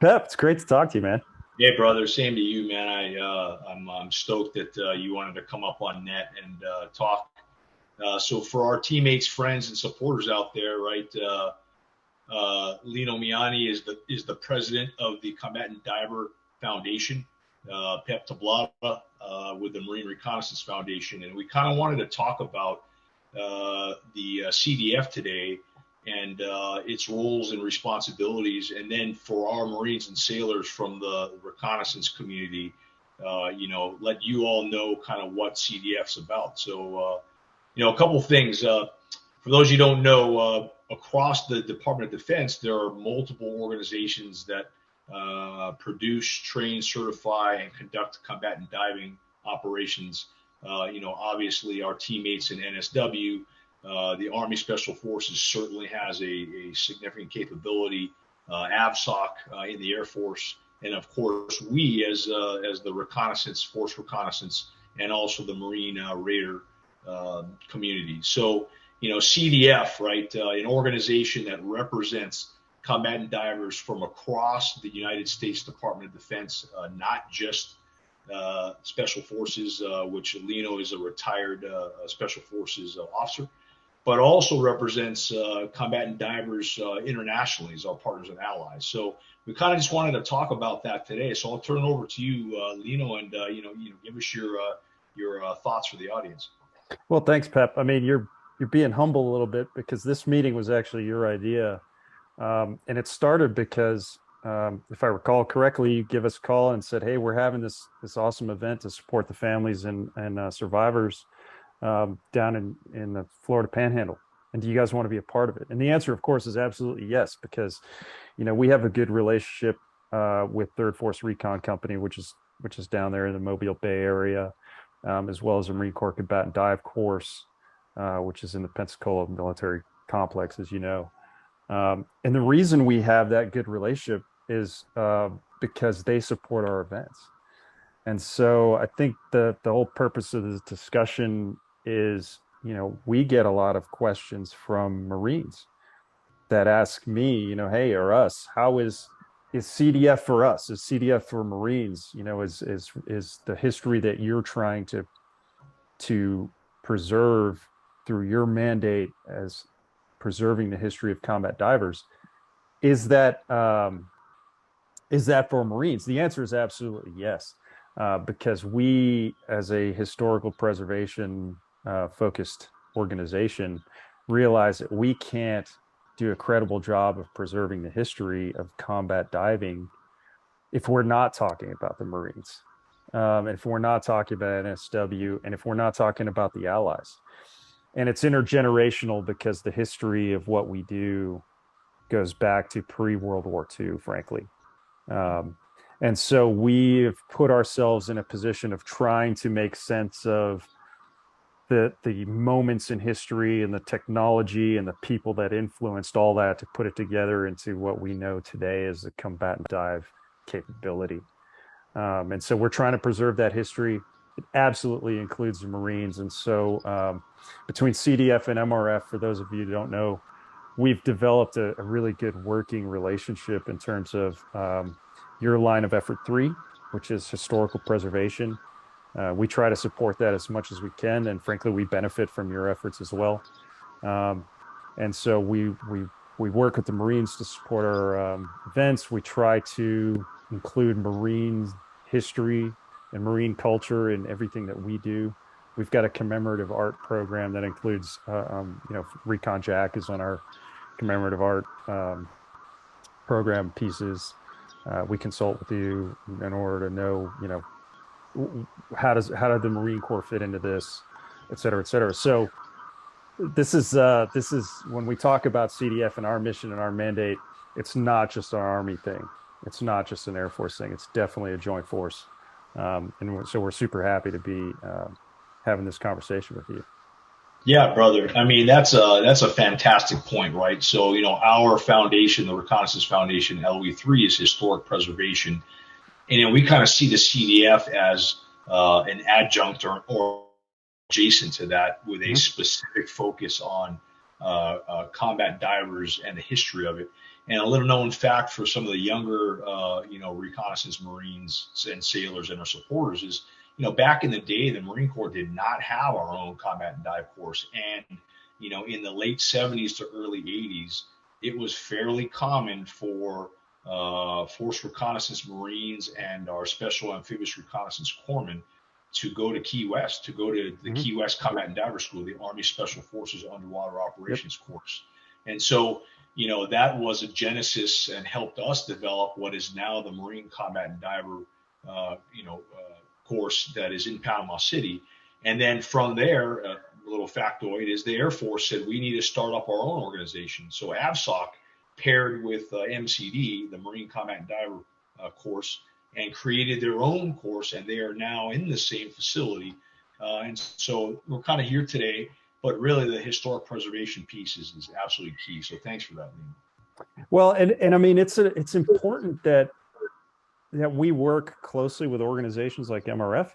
Pep, it's great to talk to you, man. Yeah, brother. Same to you, man. I'm stoked that you wanted to come up on net and talk. So for our teammates, friends, and supporters out there, right? Lino Miani is the president of the Combatant Diver Foundation. Pep Tablata with the Marine Reconnaissance Foundation, and we kind of wanted to talk about the CDF today and its roles and responsibilities, and then for our Marines and sailors from the reconnaissance community, let you all know kind of what CDF's about. So, a couple of things. For those you don't know, across the Department of Defense, there are multiple organizations that produce, train, certify, and conduct combatant diving operations. Obviously, our teammates in NSW, the Army Special Forces certainly has a significant capability, AVSOC in the Air Force, and of course we as the reconnaissance force reconnaissance and also the Marine Raider community. So CDF, right, an organization that represents combatant divers from across the United States Department of Defense, not just Special Forces, which Lino is a retired Special Forces officer, but also represents combatant divers internationally as our partners and allies. So we kind of just wanted to talk about that today. So I'll turn it over to you, Lino, and give us your thoughts for the audience. Well, thanks, Pep. I mean, you're being humble a little bit because this meeting was actually your idea, and it started because, if I recall correctly, you give us a call and said, "Hey, we're having this awesome event to support the families and survivors down in the Florida Panhandle. And do you guys want to be a part of it?" And the answer, of course, is absolutely yes, because we have a good relationship with Third Force Recon Company, which is down there in the Mobile Bay area, as well as the Marine Corps Combatant Dive Course, which is in the Pensacola Military Complex, as you know. And the reason we have that good relationship is because they support our events. And so I think the whole purpose of this discussion is, we get a lot of questions from Marines that ask me, hey, or us, how is CDF for us? Is CDF for Marines? Is the history that you're trying to preserve through your mandate as preserving the history of combat divers, is that for Marines? The answer is absolutely yes, because we, as a historical preservation focused organization, realize that we can't do a credible job of preserving the history of combat diving if we're not talking about the Marines, if we're not talking about NSW, and if we're not talking about the Allies. And it's intergenerational because the history of what we do goes back to pre-World War II, frankly. And so we've put ourselves in a position of trying to make sense of the moments in history and the technology and the people that influenced all that to put it together into what we know today as a combatant dive capability. And so we're trying to preserve that history. It absolutely includes the Marines. And so between CDF and MRF, for those of you who don't know, we've developed a really good working relationship in terms of your line of effort 3, which is historical preservation. We try to support that as much as we can, and frankly, we benefit from your efforts as well. And so we work with the Marines to support our events. We try to include Marine history and Marine culture in everything that we do. We've got a commemorative art program that includes, Recon Jack is on our commemorative art program pieces. We consult with you in order to know, how did the Marine Corps fit into this, et cetera, et cetera. So this is when we talk about CDF and our mission and our mandate, it's not just an Army thing. It's not just an Air Force thing. It's definitely a joint force. And so we're super happy to be having this conversation with you. Yeah, brother. I mean, that's a fantastic point, right? So, our foundation, the Reconnaissance Foundation, LE3, is historic preservation. And we kind of see the CDF as an adjunct or adjacent to that, with a specific focus on combat divers and the history of it. And a little known fact for some of the younger, reconnaissance Marines and sailors and our supporters is, back in the day, the Marine Corps did not have our own combat and dive course. And, in the late 70s to early 80s, it was fairly common for Force Reconnaissance Marines and our Special Amphibious Reconnaissance Corpsmen to go to Key West, to go to the Key West Combat and Diver School, the Army Special Forces Underwater Operations course. And so, that was a genesis and helped us develop what is now the Marine Combat and Diver, course that is in Panama City. And then from there, a little factoid is the Air Force said we need to start up our own organization. So AVSOC paired with MCD, the Marine Combat and Diver course, and created their own course, and they are now in the same facility. And so we're kind of here today, but really the historic preservation piece is absolutely key. So thanks for that, Liam. Well, and I mean, it's important that we work closely with organizations like MRF,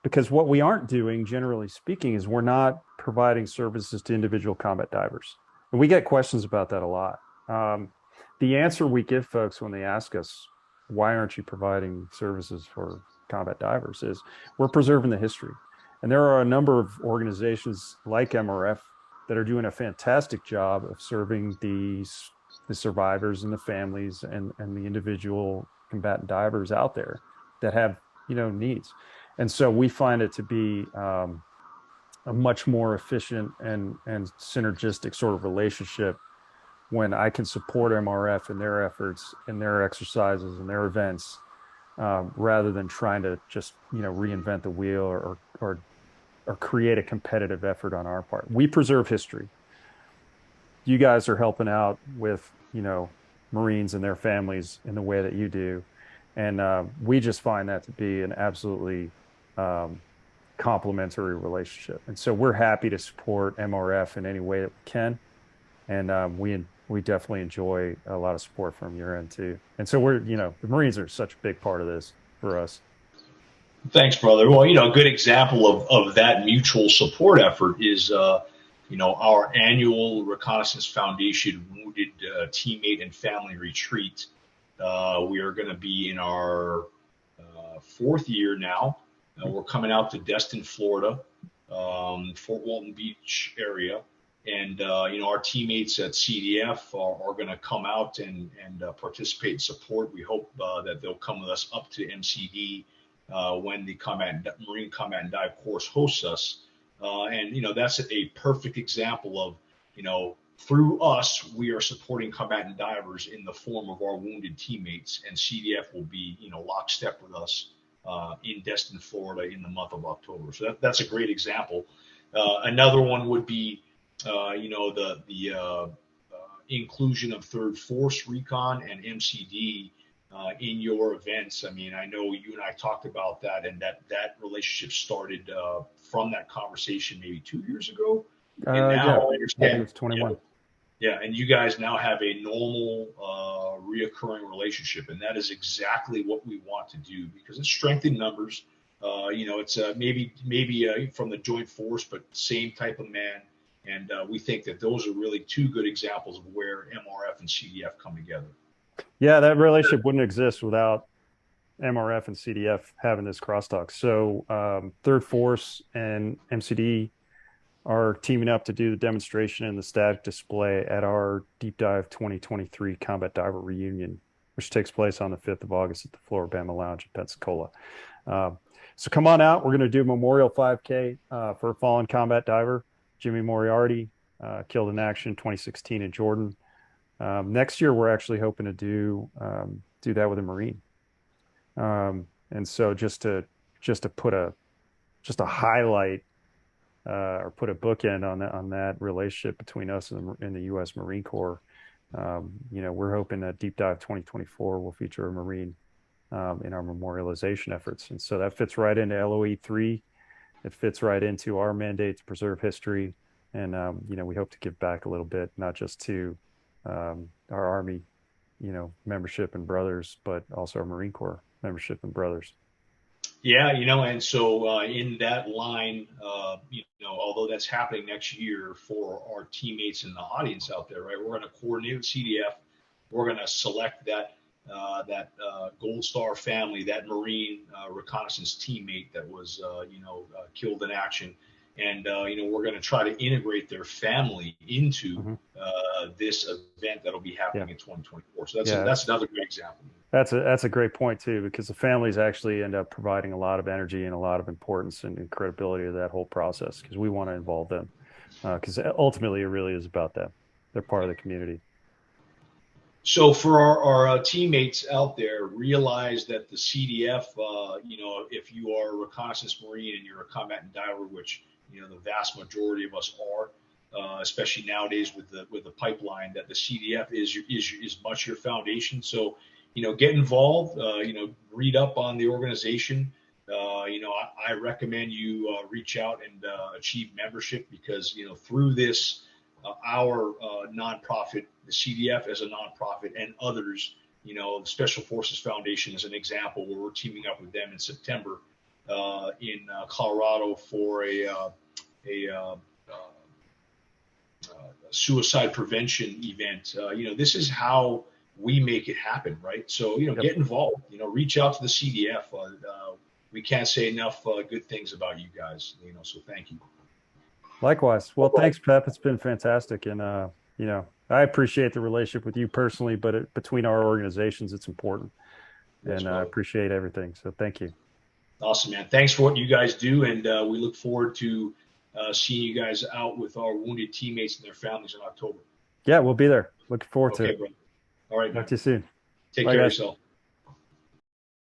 because what we aren't doing, generally speaking, is we're not providing services to individual combat divers. And we get questions about that a lot. The answer we give folks when they ask us, why aren't you providing services for combat divers, is we're preserving the history. And there are a number of organizations like MRF that are doing a fantastic job of serving the survivors and the families and the individual combatant divers out there that have, needs. And so we find it to be a much more efficient and synergistic sort of relationship when I can support MRF in their efforts and their exercises and their events, rather than trying to just, reinvent the wheel or create a competitive effort on our part. We preserve history. You guys are helping out with, Marines and their families in the way that you do. And we just find that to be an absolutely complementary relationship. And so we're happy to support MRF in any way that we can. And we definitely enjoy a lot of support from your end too. And so the Marines are such a big part of this for us. Thanks, brother. Well, a good example of that mutual support effort is, our annual Reconnaissance Foundation Wounded Teammate and Family Retreat. We are going to be in our fourth year now. We're coming out to Destin, Florida, Fort Walton Beach area. And, our teammates at CDF are going to come out and participate and support. We hope that they'll come with us up to MCD when the Marine Combat and Dive course hosts us. And, that's a perfect example of, through us, we are supporting combatant divers in the form of our wounded teammates, and CDF will be, lockstep with us in Destin, Florida in the month of October. So that's a great example. Another one would be, the inclusion of Third Force Recon and MCD in your events. I mean, I know you and I talked about that, and that relationship started from that conversation maybe 2 years ago. And now I understand it's 21. Yeah, and you guys now have a normal, reoccurring relationship, and that is exactly what we want to do, because it's strength in numbers. It's maybe from the joint force, but same type of man. And we think that those are really two good examples of where MRF and CDF come together. Yeah, that relationship wouldn't exist without MRF and CDF having this crosstalk. So Third Force and MCD are teaming up to do the demonstration and the static display at our Deep Dive 2023 Combat Diver Reunion, which takes place on the 5th of August at the Floribama Lounge in Pensacola. So come on out. We're going to do a Memorial 5K for a fallen combat diver, Jimmy Moriarty, killed in action 2016 in Jordan. Next year, we're actually hoping to do that with a Marine. And so just to highlight or put a bookend on that relationship between us and the U.S. Marine Corps, we're hoping that Deep Dive 2024 will feature a Marine in our memorialization efforts. And so that fits right into LOE 3. It fits right into our mandate to preserve history. And, we hope to give back a little bit, not just to our Army, membership and brothers, but also our Marine Corps membership and brothers. Yeah, and so in that line, although that's happening next year for our teammates in the audience out there, right, we're going to coordinate with CDF we're going to select that Gold Star family, that Marine reconnaissance teammate that was killed in action, and we're going to try to integrate their family into this event that'll be happening in 2024. So that's another great example. That's a great point too, because the families actually end up providing a lot of energy and a lot of importance and credibility to that whole process, because we want to involve them, because ultimately it really is about them. They're part of the community. So for our teammates out there, realize that the CDF, if you are a reconnaissance Marine and you're a combatant diver, which the vast majority of us are, especially nowadays with the pipeline, that the CDF is much your foundation. So get involved. Read up on the organization. I recommend you reach out and achieve membership, because through this, our nonprofit, the CDF as a nonprofit, and others, the Special Forces Foundation is an example where we're teaming up with them in September in Colorado for a suicide prevention event. This is how we make it happen, right? So get involved. Reach out to the CDF. We can't say enough good things about you guys. So thank you. Likewise. Well, thanks, Pep. It's been fantastic. And, I appreciate the relationship with you personally, but between our organizations, it's important. And I appreciate everything. So thank you. Awesome, man. Thanks for what you guys do. And we look forward to seeing you guys out with our wounded teammates and their families in October. Yeah, we'll be there. Looking forward to it. Brother. All right, man. Talk to you soon. Take care of yourself.